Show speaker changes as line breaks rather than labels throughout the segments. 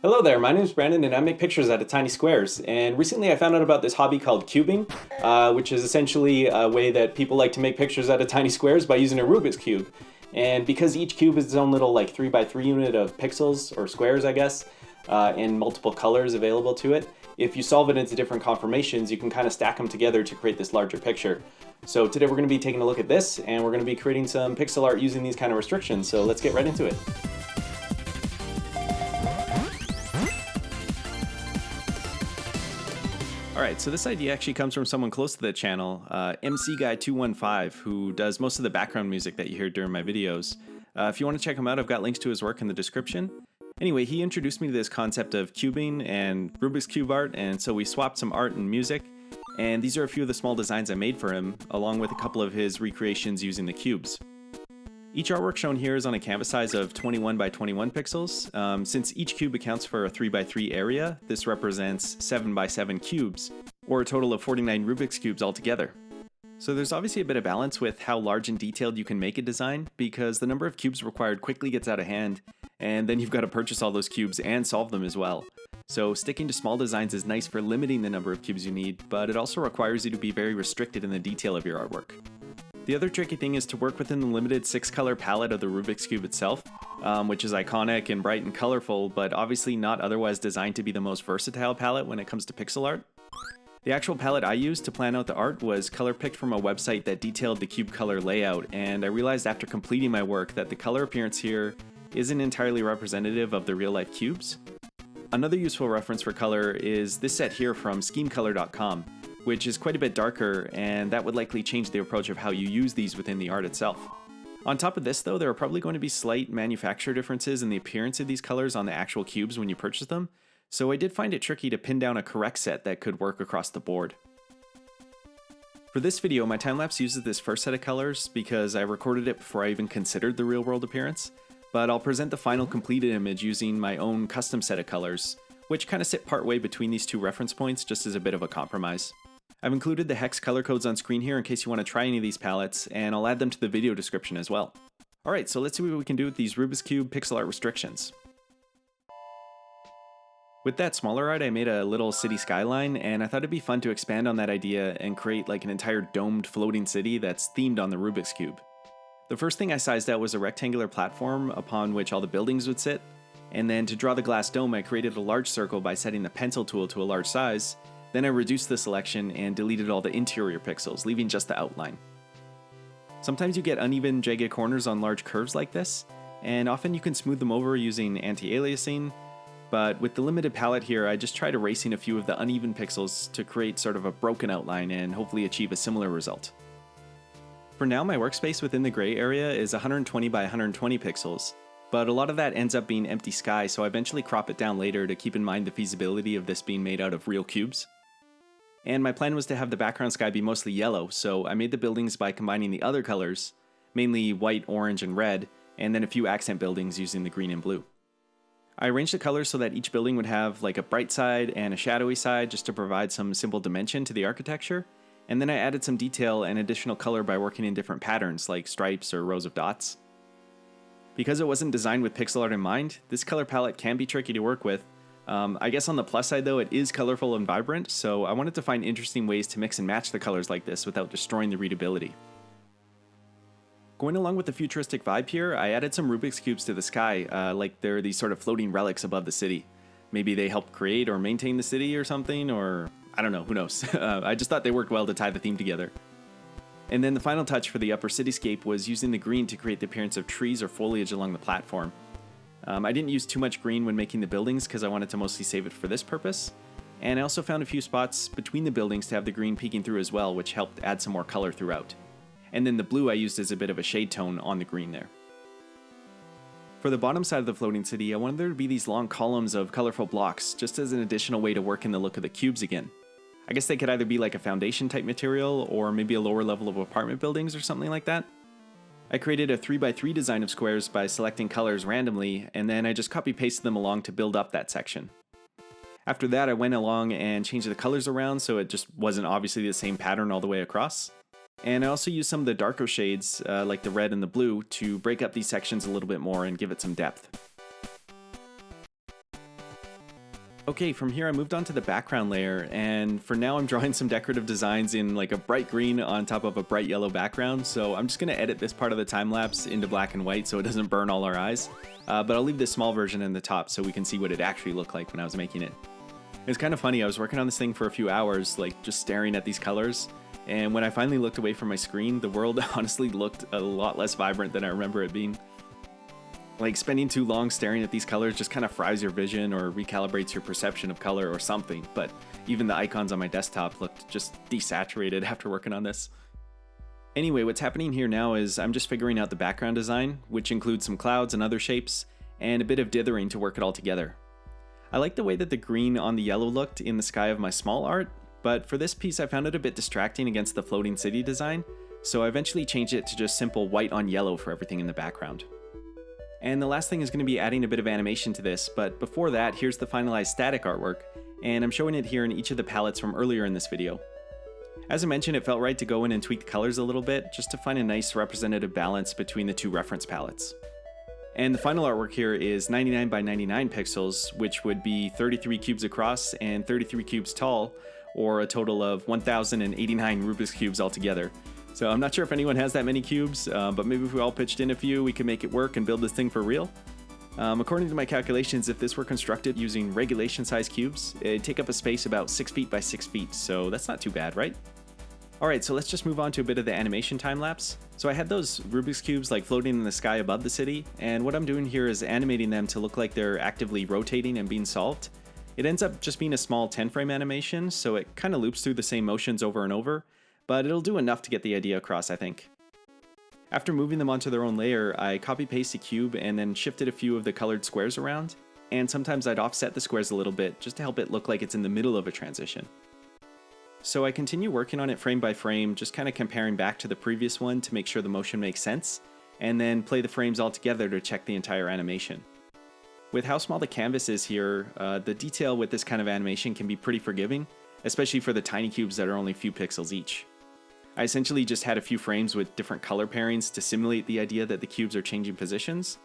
Hello there, my name is Brandon and I make pictures out of tiny squares. And recently I found out about this hobby called cubing, which is essentially a way that people like to make pictures out of tiny squares by using a Rubik's Cube. And because each cube is its own little like 3x3 unit of pixels, or squares I guess, and multiple colors available to it, if you solve it into different conformations, you can kind of stack them together to create this larger picture. So today we're going to be taking a look at this, and we're going to be creating some pixel art using these kind of restrictions. So let's get right into it. Alright, so this idea actually comes from someone close to the channel, MC Guy 215, who does most of the background music that you hear during my videos. If you want to check him out, I've got links to his work in the description. Anyway, he introduced me to this concept of cubing and Rubik's Cube art, and so we swapped some art and music, and these are a few of the small designs I made for him, along with a couple of his recreations using the cubes. Each artwork shown here is on a canvas size of 21 by 21 pixels. Since each cube accounts for a 3x3 area, this represents 7 by 7 cubes, or a total of 49 Rubik's Cubes altogether. So there's obviously a bit of balance with how large and detailed you can make a design, because the number of cubes required quickly gets out of hand, and then you've got to purchase all those cubes and solve them as well. So sticking to small designs is nice for limiting the number of cubes you need, but it also requires you to be very restricted in the detail of your artwork. The other tricky thing is to work within the limited 6-color palette of the Rubik's Cube itself, which is iconic and bright and colorful, but obviously not otherwise designed to be the most versatile palette when it comes to pixel art. The actual palette I used to plan out the art was color picked from a website that detailed the cube color layout, and I realized after completing my work that the color appearance here isn't entirely representative of the real-life cubes. Another useful reference for color is this set here from schemecolor.com, which is quite a bit darker, and that would likely change the approach of how you use these within the art itself. On top of this though, there are probably going to be slight manufacturer differences in the appearance of these colors on the actual cubes when you purchase them, so I did find it tricky to pin down a correct set that could work across the board. For this video, my time-lapse uses this first set of colors because I recorded it before I even considered the real-world appearance, but I'll present the final completed image using my own custom set of colors, which kind of sit partway between these two reference points just as a bit of a compromise. I've included the hex color codes on screen here in case you want to try any of these palettes, and I'll add them to the video description as well. Alright, so let's see what we can do with these Rubik's Cube pixel art restrictions. With that smaller art, I made a little city skyline, and I thought it'd be fun to expand on that idea and create like an entire domed floating city that's themed on the Rubik's Cube. The first thing I sized out was a rectangular platform upon which all the buildings would sit, and then to draw the glass dome I created a large circle by setting the pencil tool to a large size. Then I reduced the selection and deleted all the interior pixels, leaving just the outline. Sometimes you get uneven, jagged corners on large curves like this, and often you can smooth them over using anti-aliasing, but with the limited palette here, I just tried erasing a few of the uneven pixels to create sort of a broken outline and hopefully achieve a similar result. For now, my workspace within the gray area is 120 by 120 pixels, but a lot of that ends up being empty sky, so I eventually crop it down later to keep in mind the feasibility of this being made out of real cubes. And my plan was to have the background sky be mostly yellow, so I made the buildings by combining the other colors, mainly white, orange, and red, and then a few accent buildings using the green and blue. I arranged the colors so that each building would have like a bright side and a shadowy side just to provide some simple dimension to the architecture, and then I added some detail and additional color by working in different patterns like stripes or rows of dots. Because it wasn't designed with pixel art in mind, this color palette can be tricky to work with. I guess on the plus side though, it is colorful and vibrant, so I wanted to find interesting ways to mix and match the colors like this without destroying the readability. Going along with the futuristic vibe here, I added some Rubik's Cubes to the sky, like they're these sort of floating relics above the city. Maybe they helped create or maintain the city or something, or I don't know, who knows. I just thought they worked well to tie the theme together. And then the final touch for the upper cityscape was using the green to create the appearance of trees or foliage along the platform. I didn't use too much green when making the buildings because I wanted to mostly save it for this purpose, and I also found a few spots between the buildings to have the green peeking through as well, which helped add some more color throughout. And then the blue I used as a bit of a shade tone on the green there. For the bottom side of the floating city, I wanted there to be these long columns of colorful blocks, just as an additional way to work in the look of the cubes again. I guess they could either be like a foundation type material, or maybe a lower level of apartment buildings or something like that. I created a 3x3 design of squares by selecting colors randomly, and then I just copy-pasted them along to build up that section. After that, I went along and changed the colors around so it just wasn't obviously the same pattern all the way across. And I also used some of the darker shades, like the red and the blue, to break up these sections a little bit more and give it some depth. Okay, from here I moved on to the background layer, and for now I'm drawing some decorative designs in like a bright green on top of a bright yellow background, so I'm just going to edit this part of the time-lapse into black and white so it doesn't burn all our eyes. But I'll leave this small version in the top so we can see what it actually looked like when I was making it. It's kind of funny, I was working on this thing for a few hours, like just staring at these colors, and when I finally looked away from my screen, the world honestly looked a lot less vibrant than I remember it being. Like, spending too long staring at these colors just kind of fries your vision or recalibrates your perception of color or something, but even the icons on my desktop looked just desaturated after working on this. Anyway, what's happening here now is I'm just figuring out the background design, which includes some clouds and other shapes, and a bit of dithering to work it all together. I like the way that the green on the yellow looked in the sky of my small art, but for this piece I found it a bit distracting against the floating city design, so I eventually changed it to just simple white on yellow for everything in the background. And the last thing is going to be adding a bit of animation to this, but before that, here's the finalized static artwork, and I'm showing it here in each of the palettes from earlier in this video. As I mentioned, it felt right to go in and tweak the colors a little bit, just to find a nice representative balance between the two reference palettes. And the final artwork here is 99 by 99 pixels, which would be 33 cubes across and 33 cubes tall, or a total of 1089 Rubik's Cubes altogether. So I'm not sure if anyone has that many cubes, but maybe if we all pitched in a few, we could make it work and build this thing for real. According to my calculations, if this were constructed using regulation size cubes, it'd take up a space about 6 feet by 6 feet, so that's not too bad, right? Alright, so let's just move on to a bit of the animation time-lapse. So I had those Rubik's Cubes like floating in the sky above the city, and what I'm doing here is animating them to look like they're actively rotating and being solved. It ends up just being a small 10-frame animation, so it kind of loops through the same motions over and over, but it'll do enough to get the idea across, I think. After moving them onto their own layer, I copy-paste a cube and then shifted a few of the colored squares around, and sometimes I'd offset the squares a little bit just to help it look like it's in the middle of a transition. So I continue working on it frame by frame, just kind of comparing back to the previous one to make sure the motion makes sense, and then play the frames all together to check the entire animation. With how small the canvas is here, the detail with this kind of animation can be pretty forgiving, especially for the tiny cubes that are only a few pixels each. I essentially just had a few frames with different color pairings to simulate the idea that the cubes are changing positions,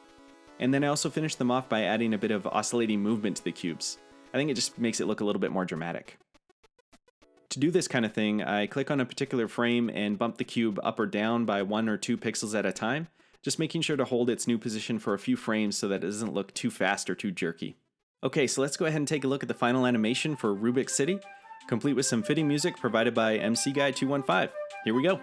and then I also finished them off by adding a bit of oscillating movement to the cubes. I think it just makes it look a little bit more dramatic. To do this kind of thing, I click on a particular frame and bump the cube up or down by 1 or 2 pixels at a time, just making sure to hold its new position for a few frames so that it doesn't look too fast or too jerky. Okay, so let's go ahead and take a look at the final animation for Rubik's City, complete with some fitting music provided by MC Guy 215. Here we go.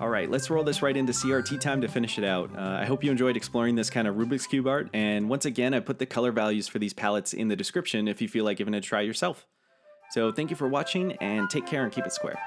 Alright, let's roll this right into CRT time to finish it out. I hope you enjoyed exploring this kind of Rubik's Cube art, and once again I put the color values for these palettes in the description if you feel like giving it a try yourself. So thank you for watching, and take care and keep it square.